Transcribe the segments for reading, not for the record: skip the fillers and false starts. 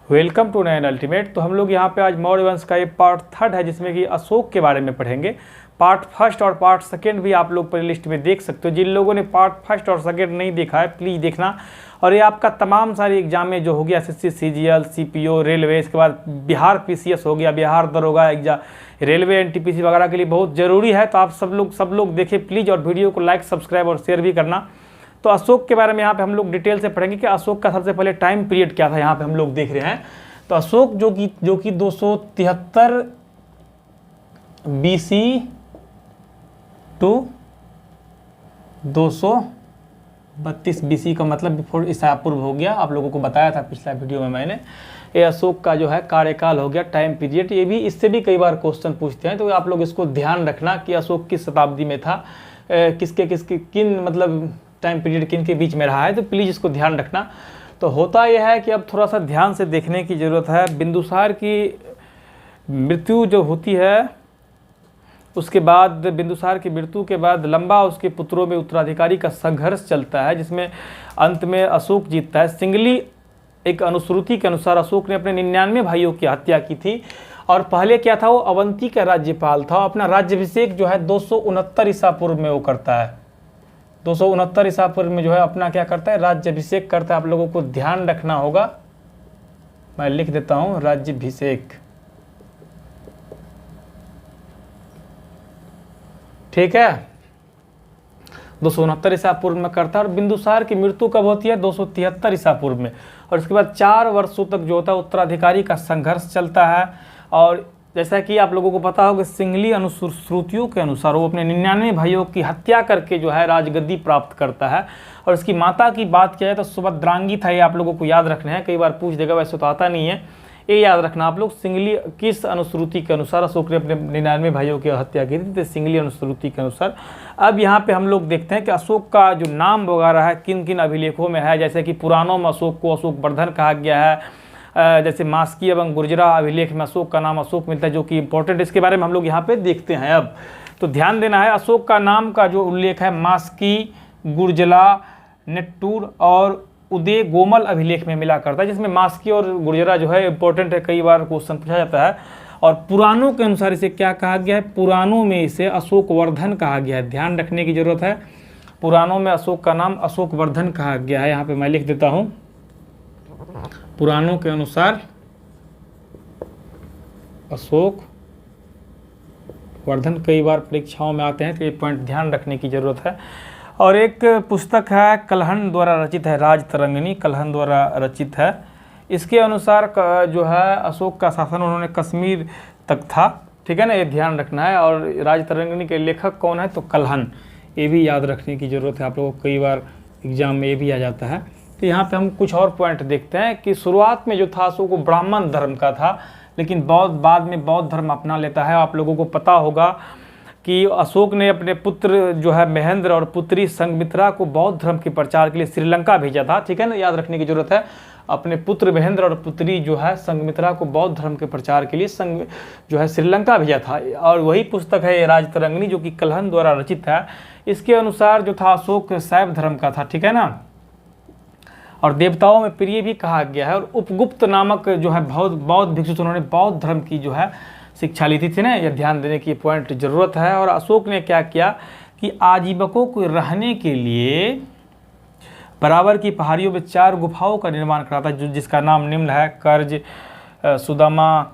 Welcome to Nayan ultimate. तो हम लोग यहाँ पे आज मौर्य वंश का ये पार्ट 3 है जिसमें कि अशोक के बारे में पढ़ेंगे। पार्ट 1 और पार्ट 2 भी आप लोग प्लेलिस्ट में देख सकते हो। जिन लोगों ने पार्ट 1 और 2 नहीं देखा है प्लीज़ देखना। और ये आपका तमाम सारी एग्जाम में जो हो गया एसएससी, सीजीएल, सीपीओ, रेलवे, इसके बाद बिहार पीसीएस हो गया, बिहार दरोगा एग्जाम, रेलवे, एनटीपीसी वगैरह के लिए बहुत ज़रूरी है। तो आप सब लोग देखें प्लीज़, और वीडियो को लाइक, सब्सक्राइब और शेयर भी करना। तो अशोक के बारे में यहाँ पे हम लोग डिटेल से पढ़ेंगे कि अशोक का सबसे पहले टाइम पीरियड क्या था। यहाँ पे हम लोग देख रहे हैं तो अशोक जो कि 273 BC टू 232 BC का मतलब बिफोर ईसा पूर्व हो गया। आप लोगों को बताया था पिछला वीडियो में मैंने। ये अशोक का जो है कार्यकाल हो गया, टाइम पीरियड। ये भी इससे भी कई बार क्वेश्चन पूछते हैं, तो आप लोग इसको ध्यान रखना कि अशोक किस शताब्दी में था, किन मतलब टाइम पीरियड किन के बीच में रहा है। तो प्लीज़ इसको ध्यान रखना। तो होता यह है कि अब थोड़ा सा ध्यान से देखने की ज़रूरत है। बिंदुसार की मृत्यु जो होती है, उसके बाद बिंदुसार की मृत्यु के बाद लंबा उसके पुत्रों में उत्तराधिकारी का संघर्ष चलता है, जिसमें अंत में अशोक जीतता है। सिंगली एक अनुश्रुति के अनुसार अशोक ने अपने 99 भाइयों की हत्या की थी। और पहले क्या था, वो अवंती का राज्यपाल था। अपना राज्याभिषेक जो है 269 ईसा पूर्व में वो करता है। 269 ईसा पूर्व में जो है अपना क्या करता है, राज्याभिषेक करता है। आप लोगों को ध्यान रखना होगा, मैं लिख देता हूं राज्याभिषेक, ठीक है। 269 ईसा पूर्व में करता है। और बिंदुसार की मृत्यु कब होती है, 273 ईसा पूर्व में। और इसके बाद 4 वर्षों तक जो होता है उत्तराधिकारी का संघर्ष चलता है। और जैसा कि आप लोगों को पता होगा, सिंगली अनुश्रुतियों के अनुसार वो अपने 99 भाइयों की हत्या करके जो है राजगद्दी प्राप्त करता है। और इसकी माता की बात किया जाए तो सुभद्रांगी था। ये आप लोगों को याद रखना है, कई बार पूछ देगा, वैसे तो आता नहीं है, ये याद रखना आप लोग। सिंगली किस अनुश्रुति के अनुसार अशोक ने अपने 99 भाइयों की हत्या की थी, तो सिंगली अनुश्रुति के अनुसार। अब यहाँ पे हम लोग देखते हैं कि अशोक का जो नाम वगैरह है किन किन अभिलेखों में है। जैसे कि पुराणों में अशोक को अशोक वर्धन कहा गया है। जैसे मास्की एवं गुर्जरा अभिलेख में अशोक का नाम अशोक मिलता है, जो कि इंपॉर्टेंट। इसके बारे में हम लोग यहाँ पे देखते हैं। अब तो ध्यान देना है, अशोक का नाम का जो उल्लेख है मास्की, गुर्जला, नेट्टूर और उदय गोमल अभिलेख में मिला करता है, जिसमें मास्की और गुर्जरा जो है इंपॉर्टेंट है, कई बार क्वेश्चन पूछा जाता है। और पुराणों के अनुसार इसे क्या कहा गया है, पुराणों में इसे अशोक वर्धन कहा गया है। ध्यान रखने की जरूरत है, पुराणों में अशोक का नाम अशोक वर्धन कहा गया है। यहाँ पे मैं लिख देता हूँ, पुराणों के अनुसार अशोक वर्धन। कई बार परीक्षाओं में आते हैं, तो ये पॉइंट ध्यान रखने की जरूरत है। और एक पुस्तक है कलहन द्वारा रचित है, राजतरंगिणी कलहन द्वारा रचित है। इसके अनुसार जो है अशोक का शासन उन्होंने कश्मीर तक था, ठीक है ना, ये ध्यान रखना है। और राजतरंगिणी के लेखक कौन है, तो कलहन, ये भी याद रखने की ज़रूरत है आप लोगों को, कई बार एग्जाम में ये भी आ जाता है। तो यहाँ पे हम कुछ और पॉइंट देखते हैं कि शुरुआत में जो था अशोक वो ब्राह्मण धर्म का था, लेकिन बाद में बौद्ध धर्म अपना लेता है। आप लोगों को पता होगा कि अशोक ने अपने पुत्र जो है महेंद्र और पुत्री संघमित्रा को बौद्ध धर्म के प्रचार के लिए श्रीलंका भेजा था, ठीक है ना, याद रखने की जरूरत है। अपने पुत्र महेंद्र और पुत्री जो है संघमित्रा को बौद्ध धर्म के प्रचार के लिए जो है श्रीलंका भेजा था। और वही पुस्तक है राजतरंगिणी, जो कि कलहन द्वारा रचित है। इसके अनुसार जो था अशोक शैव धर्म का था, ठीक है ना, और देवताओं में प्रिय भी कहा गया है। और उपगुप्त नामक जो है बौद्ध भिक्षु, उन्होंने बौद्ध धर्म की जो है शिक्षा ली थी ना, यह ध्यान देने की पॉइंट ज़रूरत है। और अशोक ने क्या किया कि आजीवकों को रहने के लिए बराबर की पहाड़ियों में 4 गुफाओं का निर्माण करा था, जिसका नाम निम्न है, कर्ज, सुदामा,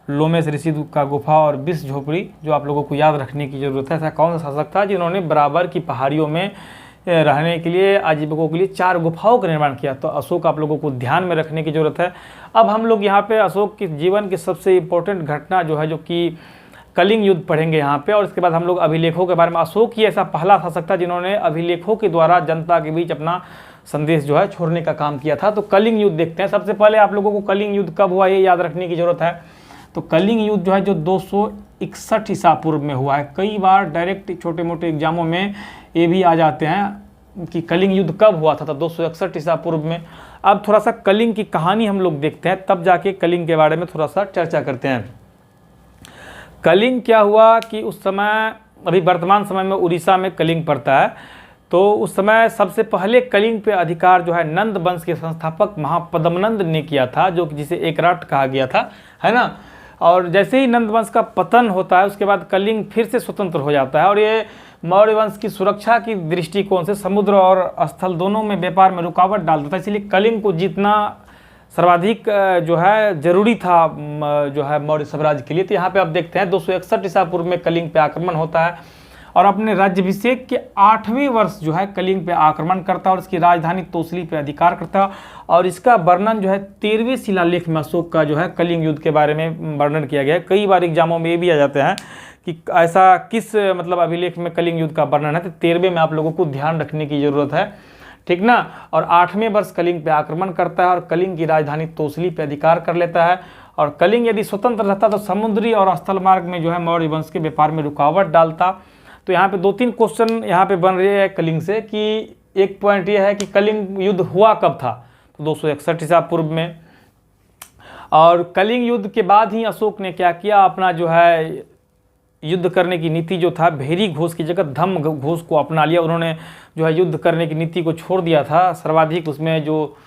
लोमेश ऋषि का गुफा और विष झोपड़ी, जो आप लोगों को याद रखने की ज़रूरत है। ऐसा कौन सा शासक था जिन्होंने बराबर की पहाड़ियों में रहने के लिए आजीवकों के लिए 4 गुफाओं का निर्माण किया। तो अशोक आप लोगों को ध्यान में रखने की जरूरत है। अब हम लोग यहाँ पे अशोक के जीवन की सबसे इम्पोर्टेंट घटना जो है, जो कि कलिंग युद्ध पढ़ेंगे यहाँ पे। और इसके बाद हम लोग अभिलेखों के बारे में, अशोक ही ऐसा पहला शासक था जिन्होंने अभिलेखों के द्वारा जनता के बीच अपना संदेश जो है छोड़ने का काम किया था। तो कलिंग युद्ध देखते हैं। सबसे पहले आप लोगों को कलिंग युद्ध कब हुआ ये याद रखने की जरूरत है। तो कलिंग युद्ध जो है जो 261 ईसा पूर्व में हुआ है। कई बार डायरेक्ट छोटे मोटे एग्जामों में ये भी आ जाते हैं कि कलिंग युद्ध कब हुआ था, तो 261 ईसा पूर्व में। अब थोड़ा सा कलिंग की कहानी हम लोग देखते हैं, तब जाके कलिंग के बारे में थोड़ा सा चर्चा करते हैं। कलिंग क्या हुआ कि उस समय, अभी वर्तमान समय में उड़ीसा में कलिंग पड़ता है। तो उस समय सबसे पहले कलिंग पे अधिकार जो है नंद वंश के संस्थापक महापद्मनंद ने किया था, जो कि जिसे एकराट कहा गया था, है ना। और जैसे ही नंद वंश का पतन होता है उसके बाद कलिंग फिर से स्वतंत्र हो जाता है, और ये मौर्य वंश की सुरक्षा की दृष्टिकोण से समुद्र और स्थल दोनों में व्यापार में रुकावट डाल देता है। इसलिए कलिंग को जीतना सर्वाधिक जो है जरूरी था जो है मौर्य साम्राज्य के लिए। तो यहाँ पे आप देखते हैं 261 ईसा पूर्व में कलिंग पे आक्रमण होता है, और अपने राज्याभिषेक के 8वें वर्ष जो है कलिंग पे आक्रमण करता है और इसकी राजधानी तोसली पे अधिकार करता है। और इसका वर्णन जो है 13वें शिलालेख में अशोक का जो है कलिंग युद्ध के बारे में वर्णन किया गया है। कई बार एग्जामों में ये भी आ जाते हैं कि ऐसा किस मतलब अभिलेख में कलिंग युद्ध का वर्णन है, तो 13वें में आप लोगों को ध्यान रखने की जरूरत है, ठीक ना। और 8वें वर्ष कलिंग पे आक्रमण करता है और कलिंग की राजधानी तोसली पे अधिकार कर लेता है। और कलिंग यदि स्वतंत्र रहता तो समुद्री और स्थल मार्ग में जो है मौर्य वंश के व्यापार में रुकावट डालता। तो यहाँ पे 2-3 क्वेश्चन यहाँ पे बन रहे हैं कलिंग से, कि एक पॉइंट ये है कि कलिंग युद्ध हुआ कब था, तो 261 ईसा पूर्व में। और कलिंग युद्ध के बाद ही अशोक ने क्या किया, अपना जो है युद्ध करने की नीति जो था भेरी घोष की जगह धम्म घोष को अपना लिया। उन्होंने जो है युद्ध करने की नीति को छोड़ दिया था, सर्वाधिक उसमें जो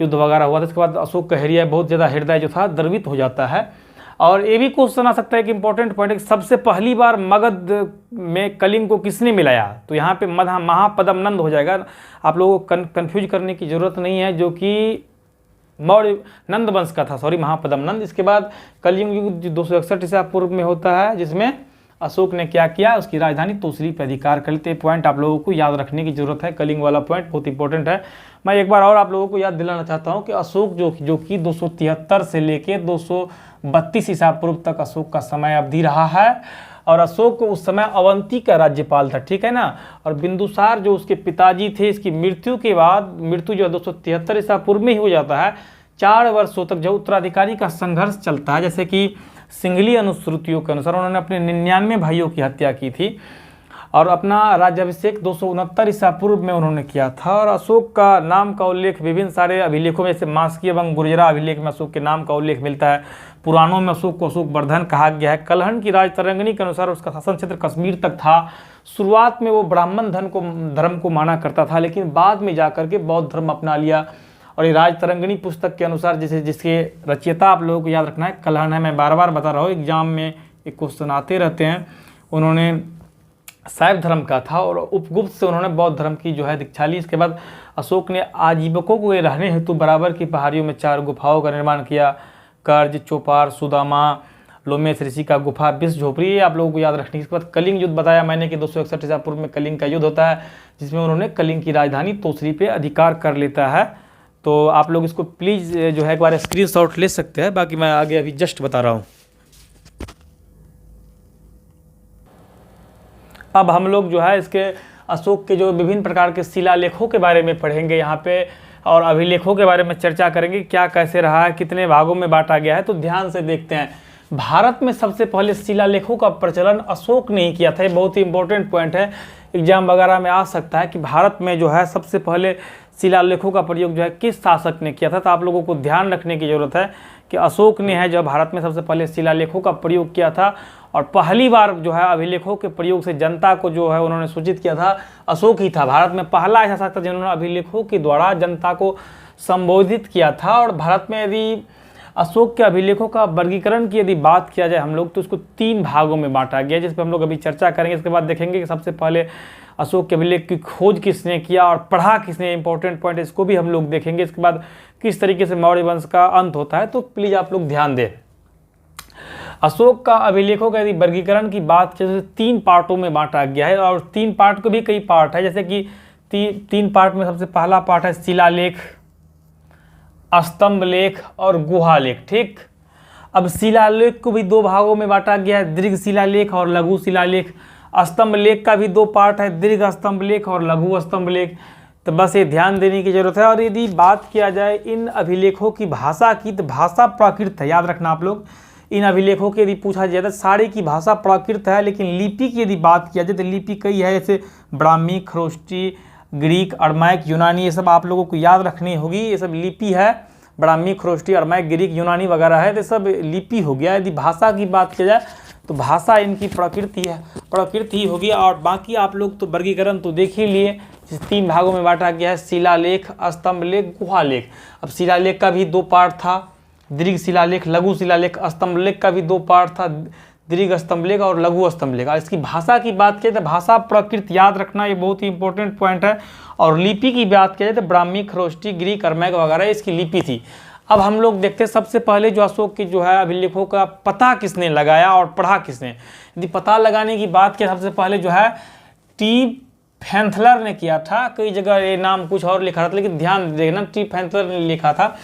युद्ध वगैरह हुआ था। इसके बाद अशोक का बहुत ज़्यादा हृदय जो था द्रवित हो जाता है। और ये भी क्वेश्चन आ सकता है कि इंपॉर्टेंट पॉइंट है कि सबसे पहली बार मगध में कलिंग को किसने मिलाया, तो यहाँ पे महापद्मनंद हो जाएगा। आप लोगों को कन्फ्यूज करने की जरूरत नहीं है, जो कि मौर्य नंद वंश का था, सॉरी, महापद्मनंद। इसके बाद कलिंग युद्ध 261 ईसा पूर्व में होता है, जिसमें अशोक ने क्या किया, उसकी राजधानी तोसली पर अधिकार कर लेते। पॉइंट आप लोगों को याद रखने की जरूरत है, कलिंग वाला पॉइंट बहुत इंपॉर्टेंट है। मैं एक बार और आप लोगों को याद दिलाना चाहता हूं कि अशोक जो कि 273 से लेके 232 ईसा पूर्व तक अशोक का समय अवधि रहा है। और अशोक उस समय अवंती का राज्यपाल था, ठीक है ना। और बिंदुसार जो उसके पिताजी थे, इसकी मृत्यु के बाद, मृत्यु जो 273 ईसा पूर्व में ही हो जाता है, 4 वर्षों तक जो उत्तराधिकारी का संघर्ष चलता है। जैसे कि सिंगली अनुश्रुतियों के अनुसार उन्होंने अपने 99 भाइयों की हत्या की थी, और अपना राज्याभिषेक 269 ईसा पूर्व में उन्होंने किया था। और अशोक का नाम का उल्लेख विभिन्न सारे अभिलेखों में, जैसे मास्की एवं गुर्जरा अभिलेख में अशोक के नाम का उल्लेख मिलता है। पुराणों में अशोक को अशोक वर्धन कहा गया है। कलहन की राजतरंगिणी के अनुसार उसका शासन क्षेत्र कश्मीर तक था। शुरुआत में वो ब्राह्मण धर्म को माना करता था, लेकिन बाद में जाकर के बौद्ध धर्म अपना लिया। और ये राजतरंगिणी पुस्तक के अनुसार, जिसके रचयिता आप लोगों को याद रखना है कलहन है। मैं बार बार बता रहा हूँ, एग्जाम में एक क्वेश्चन आते रहते हैं। उन्होंने शैव धर्म का था और उपगुप्त से उन्होंने बौद्ध धर्म की जो है दीक्षा ली। इसके बाद अशोक ने आजीविकों को रहने हेतु बराबर की पहाड़ियों में 4 गुफाओं का निर्माण किया। कर्ज, चौपार, सुदामा, लोमेश ऋषि का गुफा, 20 झोपड़ी, आप लोगों को याद रखनी। इसके बाद कलिंग युद्ध बताया मैंने कि 261 ईसा पूर्व में कलिंग का युद्ध होता है, जिसमें उन्होंने कलिंग की राजधानी तोसली पे अधिकार कर लेता है। तो आप लोग इसको प्लीज़ जो है एक बार स्क्रीनशॉट ले सकते हैं, बाकी मैं आगे अभी जस्ट बता रहा हूँ। अब हम लोग जो है इसके अशोक के जो विभिन्न प्रकार के शिलालेखों के बारे में पढ़ेंगे यहाँ पे, और अभिलेखों के बारे में चर्चा करेंगे, क्या कैसे रहा है, कितने भागों में बांटा गया है। तो ध्यान से देखते हैं। भारत में सबसे पहले शिलालेखों का प्रचलन अशोक ने ही किया था। ये बहुत ही इंपॉर्टेंट पॉइंट है, एग्जाम वगैरह में आ सकता है कि भारत में जो है सबसे पहले शिलालेखों का प्रयोग जो है किस शासक ने किया था। तो आप लोगों को ध्यान रखने की जरूरत है कि अशोक ने है जो भारत में सबसे पहले शिलालेखों का प्रयोग किया था। और पहली बार जो है अभिलेखों के प्रयोग से जनता को जो है उन्होंने सूचित किया था, अशोक ही था। भारत में पहला ऐसा शासक था जिन्होंने अभिलेखों के द्वारा जनता को संबोधित किया था। और भारत में यदि अशोक के अभिलेखों का वर्गीकरण की यदि बात किया जाए हम लोग, तो उसको 3 भागों में बांटा गया, जिस पर हम लोग अभी चर्चा करेंगे। इसके बाद देखेंगे कि सबसे पहले अशोक के अभिलेख की खोज किसने किया और पढ़ा किसने, इंपॉर्टेंट पॉइंट इसको भी हम लोग देखेंगे। इसके बाद किस तरीके से मौर्य वंश का अंत होता है, तो प्लीज़ आप लोग ध्यान दें। अशोक का अभिलेखों का यदि वर्गीकरण की बात की तो 3 पार्टों में बांटा गया है, और 3 पार्ट को भी कई पार्ट है। जैसे कि 3 पार्ट में सबसे पहला पार्ट है शिलालेख, स्तंभ लेख और गुहा लेख, ठीक। अब शिलालेख को भी 2 भागों में बांटा गया है, दीर्घ शिलालेख और लघु शिलालेख। स्तंभ लेख का भी 2 पार्ट है, दीर्घ स्तंभ लेख और लघु स्तंभ लेख। तो बस ये ध्यान देने की जरूरत है। और यदि बात किया जाए इन अभिलेखों की भाषा की, तो भाषा प्राकृत है, याद रखना आप लोग। इन अभिलेखों की यदि पूछा जाए तो सारे की भाषा प्राकृत है, लेकिन लिपि की यदि बात किया जाए तो लिपि कई है, जैसे ब्राह्मी, खरोष्टी, ग्रीक, अरमाइक, यूनानी, ये सब आप लोगों को याद रखनी होगी। ये सब लिपि है, ब्राह्मी, खरोष्टी, अरमाइक, ग्रीक, यूनानी वगैरह है, तो सब लिपि हो गया। यदि भाषा की बात की जाए तो भाषा इनकी प्रकृति है, प्रकृति होगी। और बाकी आप लोग तो वर्गीकरण तो देख ही लिए, जिसे 3 भागों में बांटा गया है, शिलालेख, स्तंभ लेख, गुहा लेख। अब शिलालेख का भी 2 पार्ट था, दीर्घ शिलालेख, लघु शिलालेख। स्तंभ लेख का भी 2 पार्ट था, दीर्घ स्तंभ लेख और लघु स्तंभ लेख। और इसकी भाषा की बात किया तो भाषा प्रकृत याद रखना ये बहुत ही इंपॉर्टेंट पॉइंट है। और लिपि की बात किया जाए तो ब्राह्मी, खरोष्टी, ग्रीक, अरमैक वगैरह इसकी लिपि थी। अब हम लोग देखते हैं सबसे पहले जो अशोक की जो है अभिलेखों का पता किसने लगाया और पढ़ा किसने। यदि पता लगाने की बात किया सबसे पहले जो है टी फैंथलर ने किया था। कई जगह ये नाम कुछ और लिखा था, लेकिन ध्यान देना टी फैंथलर ने लिखा था,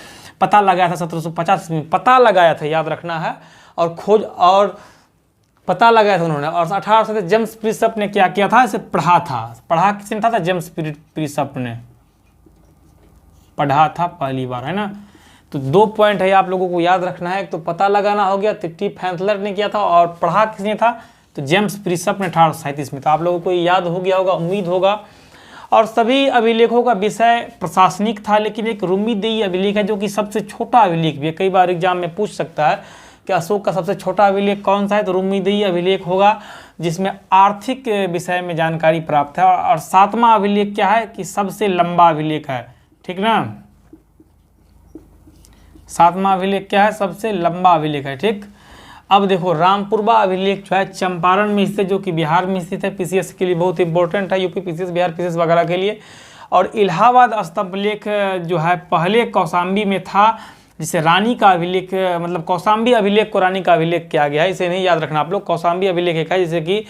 पता लगाया था 1750 में, पता लगाया था, याद रखना है। और खोज और पता लगाया था उन्होंने। और 1800 से जेम्स प्रिसप ने क्या किया था, इसे पढ़ा था। पढ़ा किसने था जेम्स प्रिसप ने पढ़ा था पहली बार, है ना। तो 2 पॉइंट है आप लोगों को याद रखना है। एक तो पता लगाना हो गया, तो टी फैंथलर ने किया था, और पढ़ा किसने था तो जेम्स प्रिसप ने 1837 में। तो आप लोगों को याद हो गया होगा, उम्मीद होगा। और सभी अभिलेखों का विषय प्रशासनिक था, लेकिन एक रुम्मीदेई अभिलेख है जो कि सबसे छोटा अभिलेख भी है। कई बार एग्जाम में पूछ सकता है कि अशोक का सबसे छोटा अभिलेख कौन सा है, तो रुम्मीदेई अभिलेख होगा, जिसमें आर्थिक विषय में जानकारी प्राप्त है। और 7वां अभिलेख क्या है कि सबसे लंबा अभिलेख है, ठीक ना। 7वां अभिलेख क्या है, सबसे लंबा अभिलेख है, ठीक। अब देखो रामपुरवा अभिलेख जो है चंपारण में स्थित, जो कि बिहार में स्थित है, पीसीएस के लिए बहुत इंपॉर्टेंट है, यूपी पीसीएस, बिहार पीसीएस वगैरह के लिए। और इलाहाबाद स्तंभलेख जो है पहले कौशाम्बी में था, जिसे रानी का अभिलेख, मतलब कौशाम्बी अभिलेख को रानी का अभिलेख किया गया है। इसे नहीं याद रखना आप लोग, कौशाम्बी अभिलेख एक है जिसे कि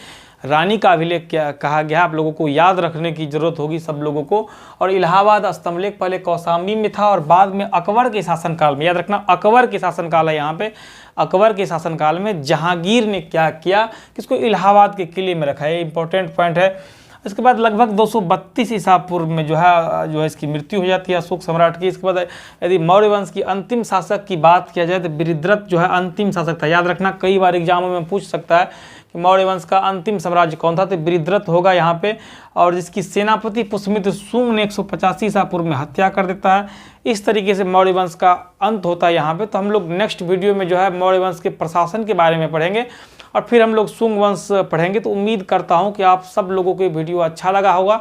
रानी का अभिलेख क्या कहा गया, आप लोगों को याद रखने की जरूरत होगी सब लोगों को। और इलाहाबाद स्तंभलेख पहले कौशाम्बी में था और बाद में अकबर के शासनकाल में, याद रखना अकबर के शासनकाल है यहाँ पे, अकबर के शासनकाल में जहांगीर ने क्या किया, किसको इलाहाबाद के किले में रखा है, इंपॉर्टेंट पॉइंट है। इसके बाद लगभग 232 ईसा पूर्व में जो है इसकी मृत्यु हो जाती है अशोक सम्राट की। इसके बाद यदि मौर्य वंश की अंतिम शासक की बात किया जाए तो बृहद्रथ जो है अंतिम शासक था, याद रखना। कई बार एग्जामों में पूछ सकता है कि मौर्य वंश का अंतिम साम्राज्य कौन था, तो बृहद्रथ होगा यहाँ पे। और जिसकी सेनापति पुष्यमित्र शुंग ने 185 ईसा पूर्व में हत्या कर देता है। इस तरीके से मौर्य वंश का अंत होता है यहाँ पे। तो हम लोग नेक्स्ट वीडियो में जो है मौर्य वंश के प्रशासन के बारे में पढ़ेंगे और फिर हम लोग शुंग वंश पढ़ेंगे। तो उम्मीद करता हूँ कि आप सब लोगों को ये वीडियो अच्छा लगा होगा।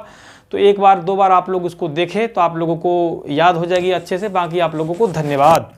तो 1 बार 2 बार आप लोग इसको देखें तो आप लोगों को याद हो जाएगी अच्छे से। बाकी आप लोगों को धन्यवाद।